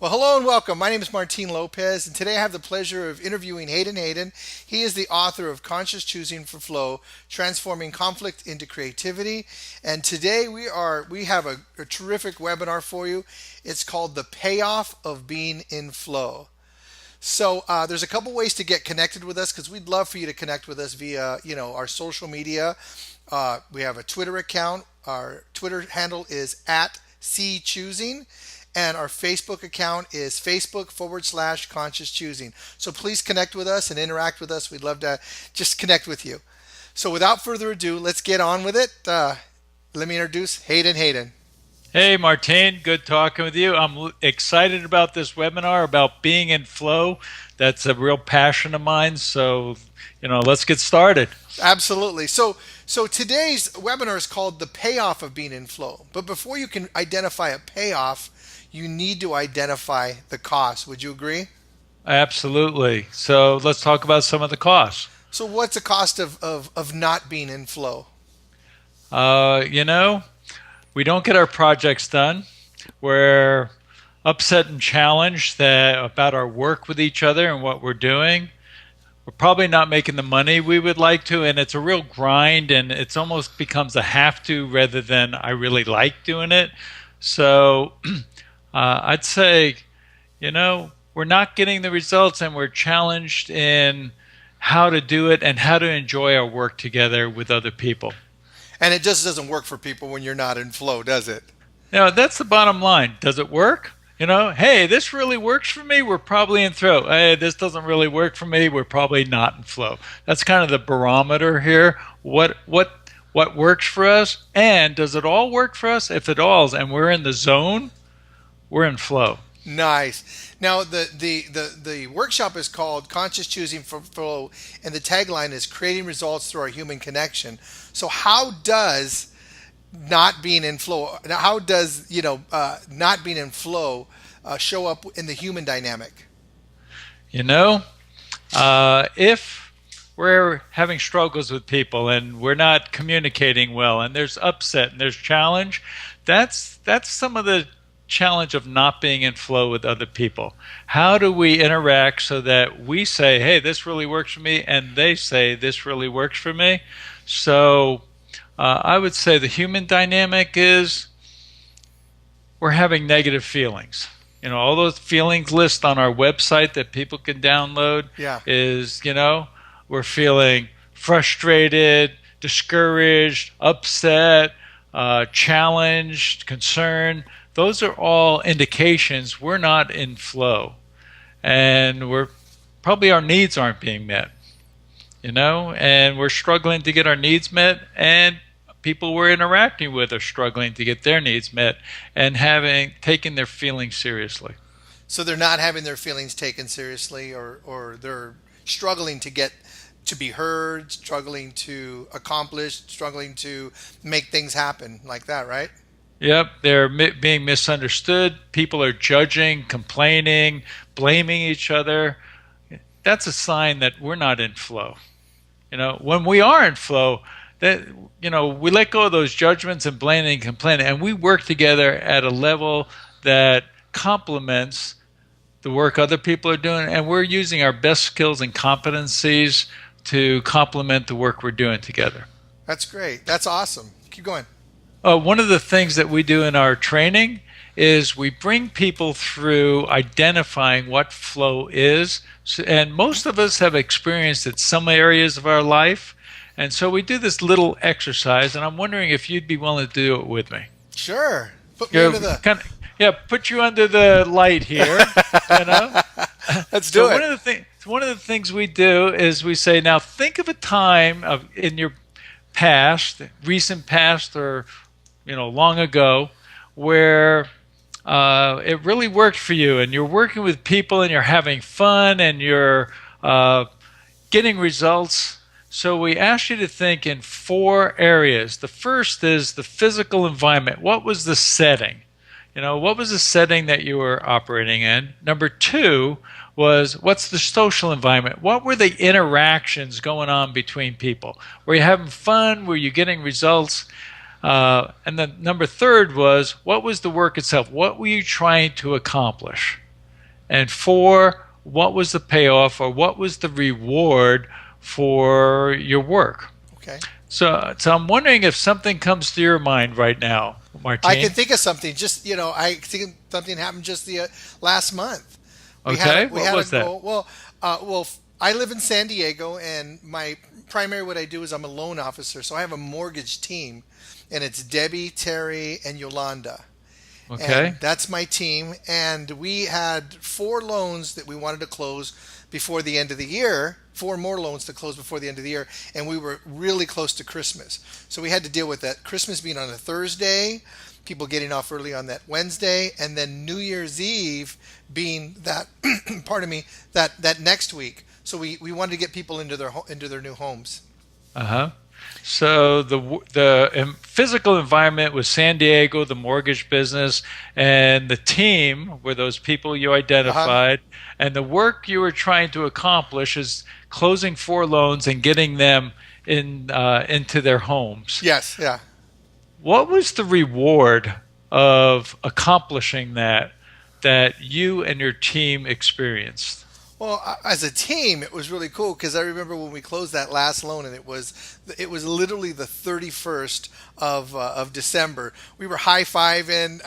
Well, hello and welcome. My name is Martin Lopez, and today I have the pleasure of interviewing Hayden. Hayden. He is the author of Conscious Choosing for Flow: Transforming Conflict into Creativity. And today we have a terrific webinar for you. It's called The Payoff of Being in Flow. So there's a couple ways to get connected with us because we'd love for you to connect with us via our social media. We have a Twitter account. Our Twitter handle is at @cchoosing. And our Facebook account is Facebook/conscious choosing. So please connect with us and interact with us. We'd love to just connect with you. So without further ado, let's get on with it. Let me introduce Hayden. Hayden. Hey, Martine, good talking with you. I'm excited about this webinar about being in flow. That's a real passion of mine. So, let's get started. Absolutely. So today's webinar is called The Payoff of Being in Flow. But before you can identify a payoff, you need to identify the cost. Would you agree? Absolutely. So let's talk about some of the costs. So what's the cost of not being in flow? Uh, you know, we don't get our projects done. We're upset and challenged about our work with each other and what we're doing. We're probably not making the money we would like to, and it's a real grind, and it's almost becomes a have to rather than I really like doing it. So I'd say, we're not getting the results, and we're challenged in how to do it and how to enjoy our work together with other people. And it just doesn't work for people when you're not in flow, does it? That's the bottom line. Does it work? Hey, this really works for me. We're probably in flow. Hey, this doesn't really work for me. We're probably not in flow. That's kind of the barometer here. What works for us, and does it all work for us? If it all is, and we're in the zone, we're in flow. Nice. Now the workshop is called Conscious Choosing for Flow, and the tagline is creating results through our human connection. So how does not being in flow? How does not being in flow show up in the human dynamic? If we're having struggles with people and we're not communicating well, and there's upset and there's challenge, that's some of the challenge of not being in flow with other people. How do we interact so that we say, hey, this really works for me, and they say this really works for me? So I would say the human dynamic is we're having negative feelings. All those feelings list on our website that people can download. Yeah. Is, we're feeling frustrated, discouraged, upset, challenged, concerned. Those are all indications we're not in flow, and our needs aren't being met, and we're struggling to get our needs met, and people we're interacting with are struggling to get their needs met and taken their feelings seriously. So they're not having their feelings taken seriously, or they're struggling to be heard, struggling to accomplish, struggling to make things happen like that, right? Yep, they're being misunderstood. People are judging, complaining, blaming each other. That's a sign that we're not in flow. When we are in flow, that we let go of those judgments and blaming and complaining, and we work together at a level that complements the work other people are doing, and we're using our best skills and competencies to complement the work we're doing together. That's great. That's awesome. Keep going. One of the things that we do in our training is we bring people through identifying what flow is. And most of us have experienced it some areas of our life. And so we do this little exercise, and I'm wondering if you'd be willing to do it with me. Sure. Put me under the... Put you under the light here. Let's do it. One of the things we do is we say, now think of a time in your past, recent past, or long ago, where it really worked for you, and you're working with people, and you're having fun, and you're getting results. So we ask you to think in 4 areas. The first is the physical environment. What was the setting? What was the setting that you were operating in? Number 2 was, what's the social environment? What were the interactions going on between people? Were you having fun? Were you getting results? And then number 3 was, what was the work itself? What were you trying to accomplish? And 4, what was the payoff or what was the reward for your work? Okay. So I'm wondering if something comes to your mind right now, I can Martine. think of something. Just I think something happened just the last month. Okay, We what had a was that? goal. I live in San Diego, and my primary what I do is I'm a loan officer. So I have a mortgage team, and it's Debbie, Terry, and Yolanda, Okay. and that's my team. And we had 4 loans that we wanted to close before the end of the year. 4 more loans to close before the end of the year, and we were really close to Christmas, so we had to deal with that. Christmas being on a Thursday, people getting off early on that Wednesday, and then New Year's Eve being that pardon me, that next week. So we wanted to get people into their new homes. Uh-huh. So the physical environment was San Diego, the mortgage business, and the team were those people you Uh-huh. identified, and the work you were trying to accomplish is closing 4 loans and getting them into their homes. Yes, yeah. What was the reward of accomplishing that you and your team experienced? Well, as a team, it was really cool because I remember when we closed that last loan, and it was literally the 31st of December. We were high fiving.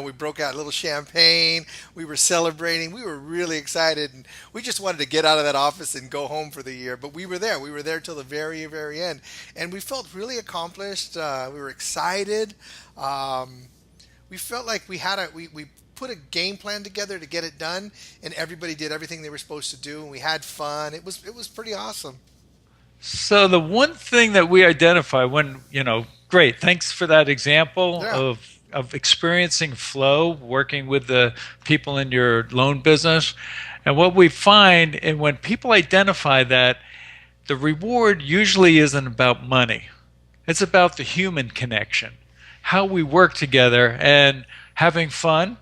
We broke out a little champagne. We were celebrating. We were really excited, and we just wanted to get out of that office and go home for the year. But we were there. We were there till the very very end, and we felt really accomplished. We were excited. Um, we felt like we put a game plan together to get it done, and everybody did everything they were supposed to do, and we had fun. It was pretty awesome. So the one thing that we identify great, thanks for that example Yeah. of experiencing flow, working with the people in your loan business. And what we find, and when people identify that, the reward usually isn't about money. It's about the human connection, how we work together and having fun,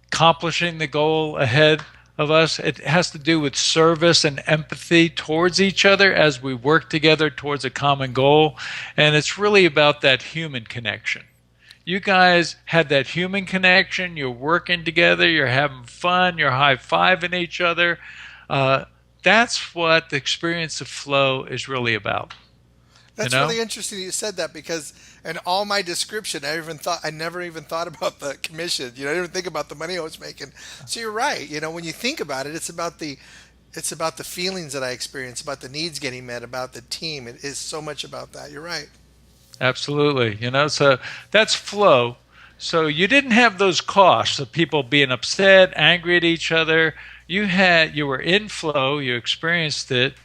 accomplishing the goal ahead of us. It has to do with service and empathy towards each other as we work together towards a common goal. And it's really about that human connection. You guys had that human connection. You're working together. You're having fun. You're high fiving each other. Uh, that's what the experience of flow is really about. You That's know? really interesting that you said that because in all my description, I never even thought about the commission. I didn't even think about the money I was making. So you're right. When you think about it, it's about the feelings that I experience, about the needs getting met, about the team. It is so much about that. You're right. Absolutely. So that's flow. So you didn't have those costs of people being upset, angry at each other. You were in flow, you experienced it,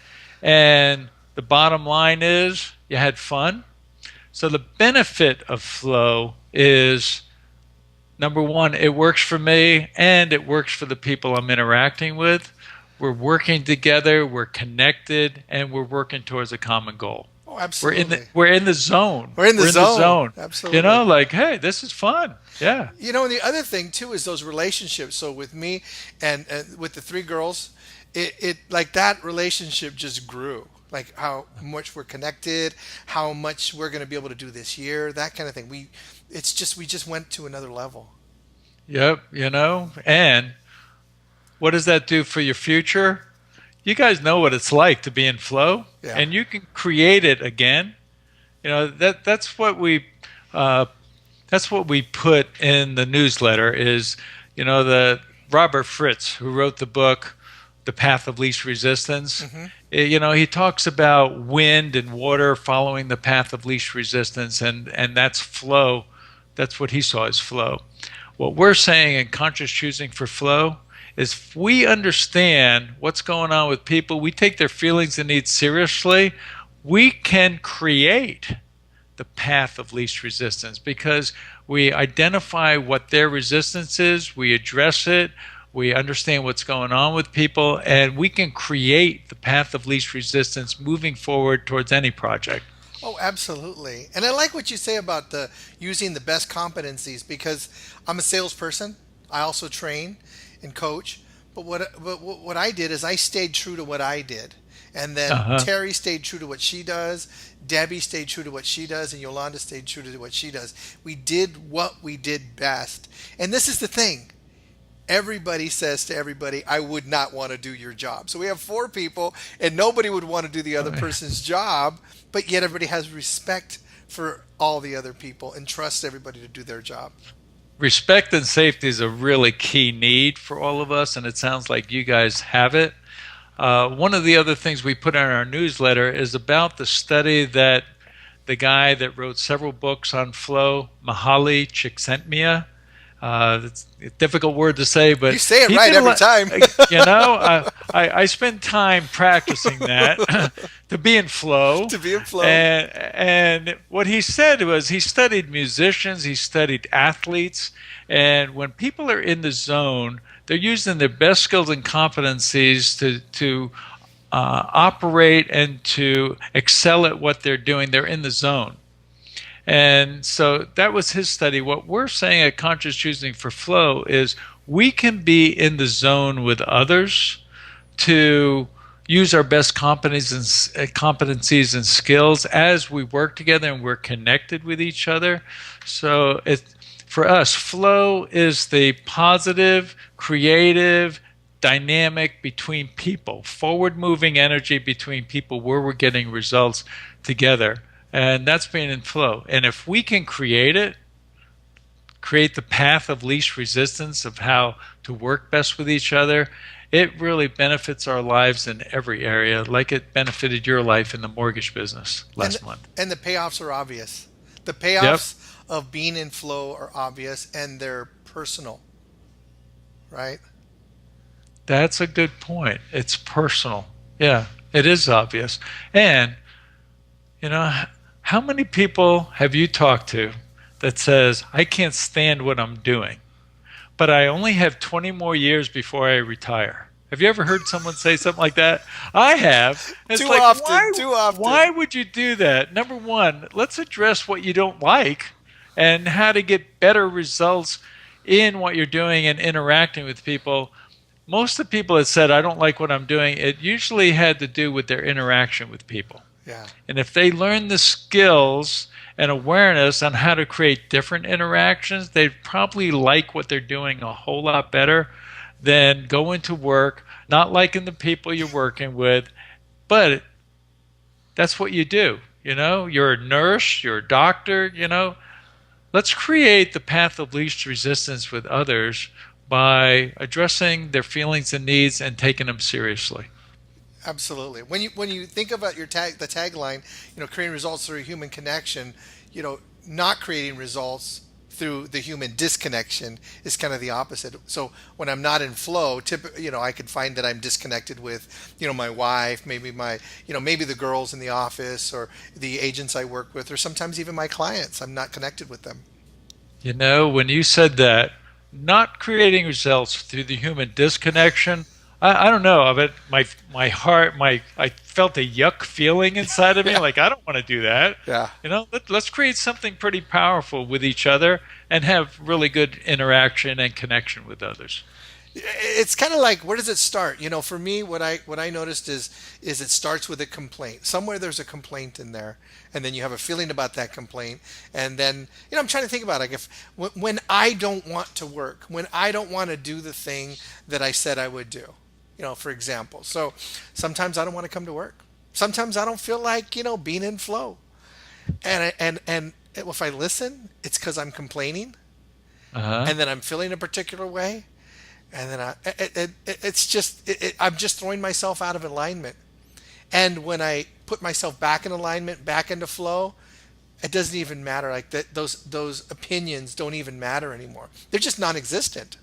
and the bottom line is you had fun. So the benefit of flow is number one, it works for me and it works for the people I'm interacting with. We're working together, we're connected, and we're working towards a common goal. Oh, We're in the absolutely. we're in the zone. We're in the We're in the zone. zone. Absolutely. Like, hey, this is fun. Yeah. And the other thing too is those relationships. So with me and with the 3 girls, it like that relationship just grew. Like how much we're connected, how much we're going to be able to do this year, that kind of thing. We just went to another level. Yep. And what does that do for your future? You guys know what it's like to be in flow, Yeah. and you can create it again. Uh, that's what we put in the newsletter is, the Robert Fritz, who wrote the book The Path of Least Resistance. Hmm. He talks about wind and water following the path of least resistance, and that's flow. That's what he saw as flow. What we're saying in conscious choosing for flow is if we understand what's going on with people, we take their feelings and needs seriously, we can create the path of least resistance because we identify what their resistance is, we address it, we understand what's going on with people, and we can create the path of least resistance moving forward towards any project. Oh, absolutely. And I like what you say about the using the best competencies because I'm a salesperson. I also train and coach. But what I did is I stayed true to what I did. And then Uh-huh. Terry stayed true to what she does. Debbie stayed true to what she does. And Yolanda stayed true to what she does. We did what we did best. And this is the thing. everybody says to everybody, I would not want to do your job. So we have four people, and nobody would want to do the other person's job, but yet everybody has respect for all the other people and trusts everybody to do their job. Respect and safety is a really key need for all of us, and it sounds like you guys have it. One of the other things we put in our newsletter is about the study that the guy that wrote several books on flow, Mihaly Csikszentmihalyi. It's a difficult word to say, but you say it right every time. I spend time practicing that to be in flow. To be in flow. And what he said was he studied musicians, he studied athletes, and when people are in the zone, they're using their best skills and competencies to operate and to excel at what they're doing. They're in the zone. And so that was his study. What we're saying at Conscious Choosing for Flow is we can be in the zone with others to use our best competencies and skills as we work together and we're connected with each other. So for us, flow is the positive, creative, dynamic between people, forward-moving energy between people where we're getting results together. And that's being in flow. And if we can create it, create the path of least resistance of how to work best with each other, it really benefits our lives in every area, like it benefited your life in the mortgage business last month. And the payoffs are obvious. The payoffs of being in flow are obvious, and they're personal, right? That's a good point. It's personal. Yeah, it is obvious. And, how many people have you talked to that says, I can't stand what I'm doing, but I only have 20 more years before I retire? Have you ever heard someone say something like that? I have. It's too like, often. Why would you do that? Number one, let's address what you don't like and how to get better results in what you're doing and interacting with people. Most of the people that said, I don't like what I'm doing, it usually had to do with their interaction with people. Yeah. And if they learn the skills and awareness on how to create different interactions, they'd probably like what they're doing a whole lot better than going to work, not liking the people you're working with. But that's what you do. You're a nurse, you're a doctor, Let's create the path of least resistance with others by addressing their feelings and needs and taking them seriously. Absolutely. When you think about the tagline, creating results through human connection, not creating results through the human disconnection is kind of the opposite. So when I'm not in flow, I could find that I'm disconnected with, my wife, maybe maybe the girls in the office or the agents I work with, or sometimes even my clients. I'm not connected with them. When you said that, not creating results through the human disconnection, I don't know of it. My heart, I felt a yuck feeling inside of me. Yeah. Like, I don't want to do that. Yeah. Let's create something pretty powerful with each other and have really good interaction and connection with others. It's kind of like, where does it start? For me, what I noticed is it starts with a complaint. Somewhere there's a complaint in there, and then you have a feeling about that complaint, and then I'm trying to think about it. Like when I don't want to work, when I don't want to do the thing that I said I would do, for example. So sometimes I don't want to come to work. Sometimes I don't feel like being in flow, and if I listen, it's because I'm complaining, and then I'm feeling a particular way. And then I'm just throwing myself out of alignment. And when I put myself back in alignment, back into flow, it doesn't even matter. Like those opinions don't even matter anymore. They're just non-existent.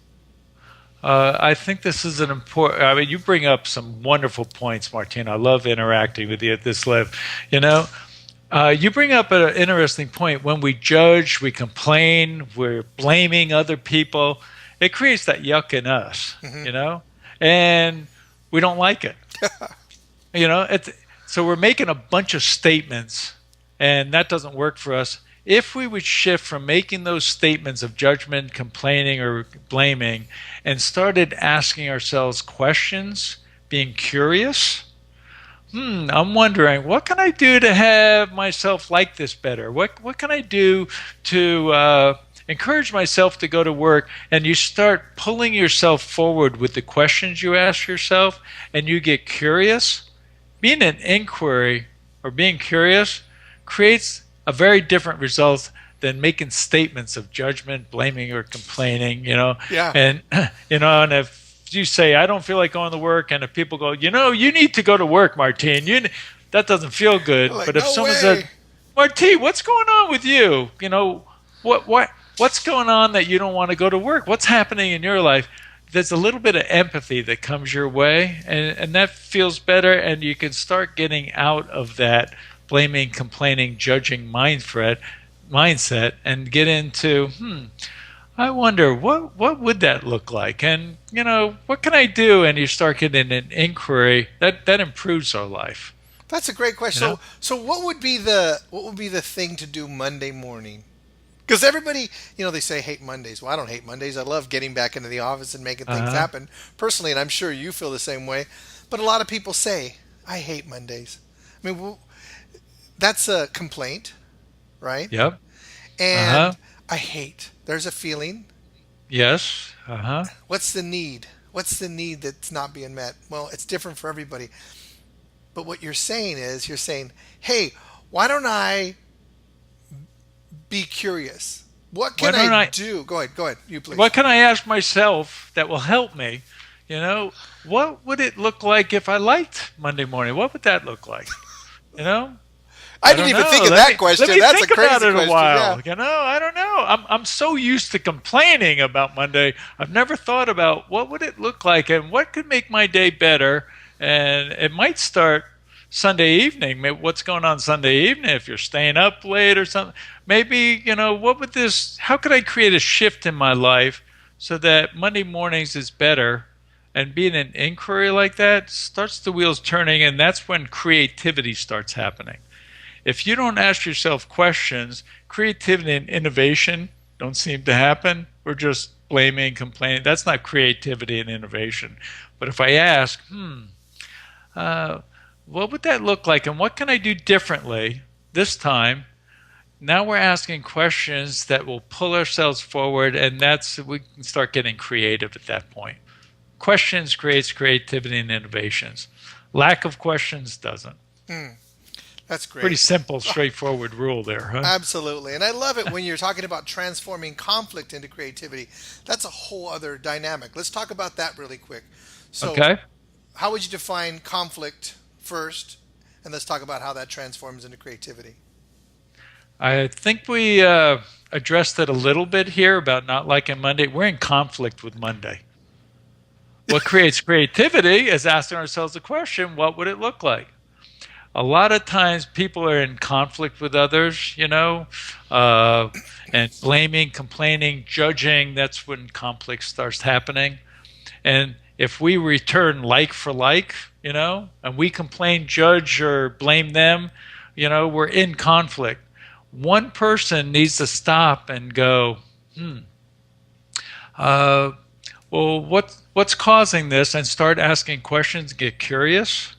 I think this is an important. I mean, you bring up some wonderful points, Martina. I love interacting with you at this level. You bring up an interesting point. When we judge, we complain, we're blaming other people. It creates that yuck in us, and we don't like it. So we're making a bunch of statements, and that doesn't work for us. If we would shift from making those statements of judgment, complaining, or blaming, and started asking ourselves questions, being curious, I'm wondering, what can I do to have myself like this better? What can I do to encourage myself to go to work, and you start pulling yourself forward with the questions you ask yourself, and you get curious. Being an inquiry or being curious creates a very different result than making statements of judgment, blaming, or complaining, Yeah. And, and if you say, I don't feel like going to work, and if people go, you need to go to work, Martine, that doesn't feel good. Like, But if no someone way. said, Martine, what's going on with you? What's going on that you don't want to go to work? What's happening in your life? There's a little bit of empathy that comes your way, and that feels better, and you can start getting out of that blaming, complaining, judging mindset and get into, I wonder what would that look like, and what can I do? And you start getting an inquiry that improves our life. That's a great question. So what would be the thing to do Monday morning? Because everybody, they say hate Mondays. Well, I don't hate Mondays. I love getting back into the office and making things Uh-huh. happen personally, and I'm sure you feel the same way. But a lot of people say, I hate Mondays. I mean, that's a complaint, right? Yep. Uh-huh. And I hate. There's a feeling. Yes. Uh-huh. What's the need? What's the need that's not being met? Well, it's different for everybody. But what you're saying is, hey, why don't I be curious? What Why can don't I I do? Go ahead, you please. What can I ask myself that will help me? What would it look like if I liked Monday morning? What would that look like? You know? I I didn't don't even know. think of Let that me, question. let me That's think a crazy about it question. a while. Yeah. I don't know. I'm so used to complaining about Monday. I've never thought about what would it look like and what could make my day better. And it might start Sunday evening. Maybe what's going on Sunday evening if you're staying up late or something. Maybe, how could I create a shift in my life so that Monday mornings is better? And being an inquiry like that starts the wheels turning, and that's when creativity starts happening. If you don't ask yourself questions, creativity and innovation don't seem to happen. We're just blaming, complaining. That's not creativity and innovation. But if I ask, what would that look like, and what can I do differently this time? Now we're asking questions that will pull ourselves forward, and we can start getting creative at that point. Questions creates creativity and innovations. Lack of questions doesn't. That's great. Pretty simple, straightforward rule there, huh? Absolutely. And I love it when you're talking about transforming conflict into creativity. That's a whole other dynamic. Let's talk about that really quick. So, Okay. how would you define conflict first? And let's talk about how that transforms into creativity. I think we addressed it a little bit here about not liking Monday. We're in conflict with Monday. What creates creativity is asking ourselves the question, what would it look like? A lot of times people are in conflict with others, and blaming, complaining, judging. That's when conflict starts happening. And if we return like for like, and we complain, judge, or blame them, we're in conflict. One person needs to stop and go, well, what's causing this? And start asking questions, get curious.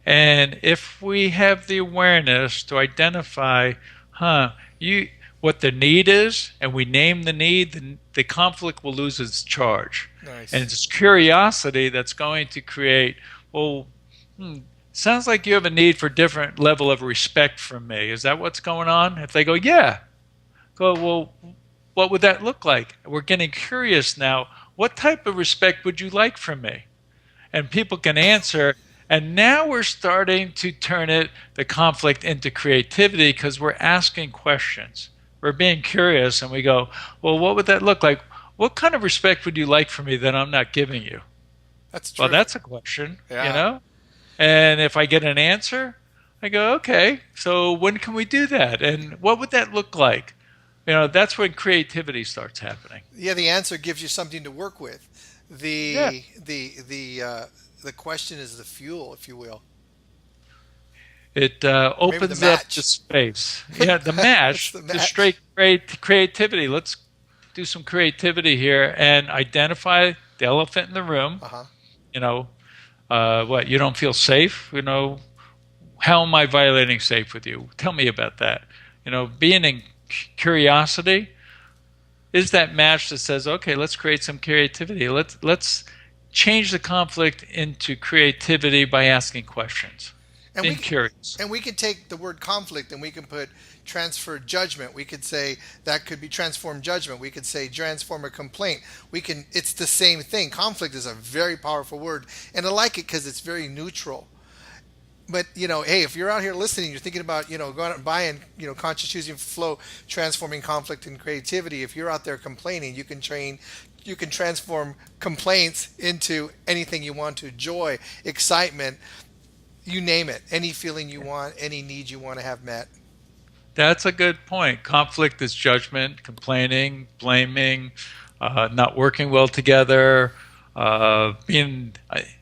And if we have the awareness to identify, what the need is, and we name the need, the conflict will lose its charge. Nice. And it's curiosity that's going to create, sounds like you have a need for different level of respect from me. Is that what's going on? If they go, yeah, go, well, what would that look like? We're getting curious now. What type of respect would you like from me? And people can answer. And now we're starting to turn the conflict into creativity because we're asking questions. We're being curious, and we go, well, what would that look like? What kind of respect would you like from me that I'm not giving you? That's true. Well, that's a question, Yeah. And if I get an answer, I go, okay, so when can we do that? And what would that look like? That's when creativity starts happening. Yeah, the answer gives you something to work with. Yeah. The question is the fuel, if you will. It opens up the space. Yeah, the match, The the match. straight creativity. Let's do some creativity here and identify the elephant in the room. What, you don't feel safe? How am I violating safe with you? Tell me about that. Being in curiosity, is that match that says, okay, let's create some creativity. Let's change the conflict into creativity by asking questions, And being we curious. and we can take the word conflict and we can put transfer judgment. We could say that could be transform judgment. We could say transform a complaint. We can. It's the same thing. Conflict is a very powerful word, and I like it because it's very neutral. But hey, if you're out here listening, you're thinking about going out and buying conscious choosing flow, transforming conflict and creativity. If you're out there complaining, you can transform complaints into anything you want to: joy, excitement, you name it, any feeling you want, any need you want to have met. That's a good point. Conflict is judgment, complaining, blaming, not working well together, being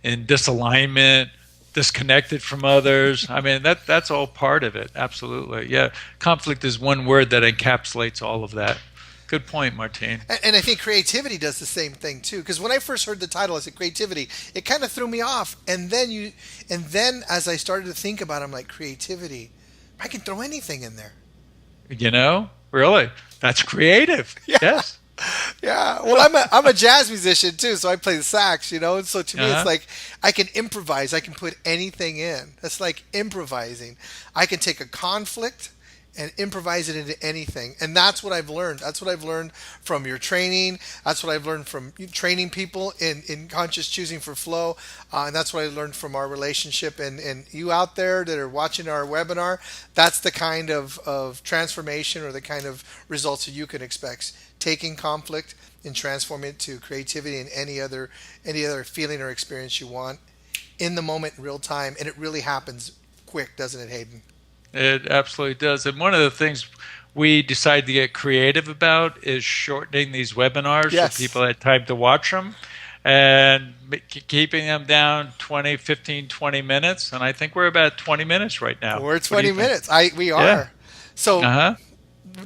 in disalignment, disconnected from others. I mean, that's all part of it. Absolutely. Yeah. Conflict is one word that encapsulates all of that. Good point, Martine. And I think creativity does the same thing too. Because when I first heard the title, I said creativity. It kind of threw me off. And then as I started to think about it, I'm like, creativity. I can throw anything in there. Really, that's creative. Yeah. Yes. Yeah. Well, I'm a jazz musician too, so I play the sax. And so to me, it's Uh-huh. like I can improvise. I can put anything in. That's like improvising. I can take a conflict and improvise it into anything. And that's what I've learned. That's what I've learned from your training. That's what I've learned from you training people in conscious choosing for flow. And that's what I learned from our relationship. And you out there that are watching our webinar, that's the kind of transformation or the kind of results that you can expect. Taking conflict and transforming it to creativity and any other feeling or experience you want in the moment in real time. And it really happens quick, doesn't it, Hayden? It absolutely does. And one of the things we decided to get creative about is shortening these webinars Yes. so people had time to watch them and keeping them down 20, 15, 20 minutes. And I think we're about 20 minutes right now. We're What do 20 you think? minutes. We are. Yeah. So Uh-huh.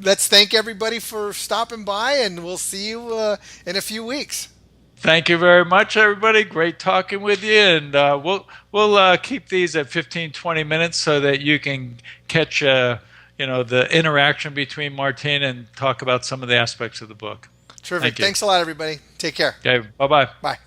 let's thank everybody for stopping by, and we'll see you in a few weeks. Thank you very much, everybody. Great talking with you. And we'll keep these at 15, 20 minutes so that you can catch the interaction between Martine and talk about some of the aspects of the book. Terrific. Thank you. Thanks a lot, everybody. Take care. Okay. Bye-bye. Bye.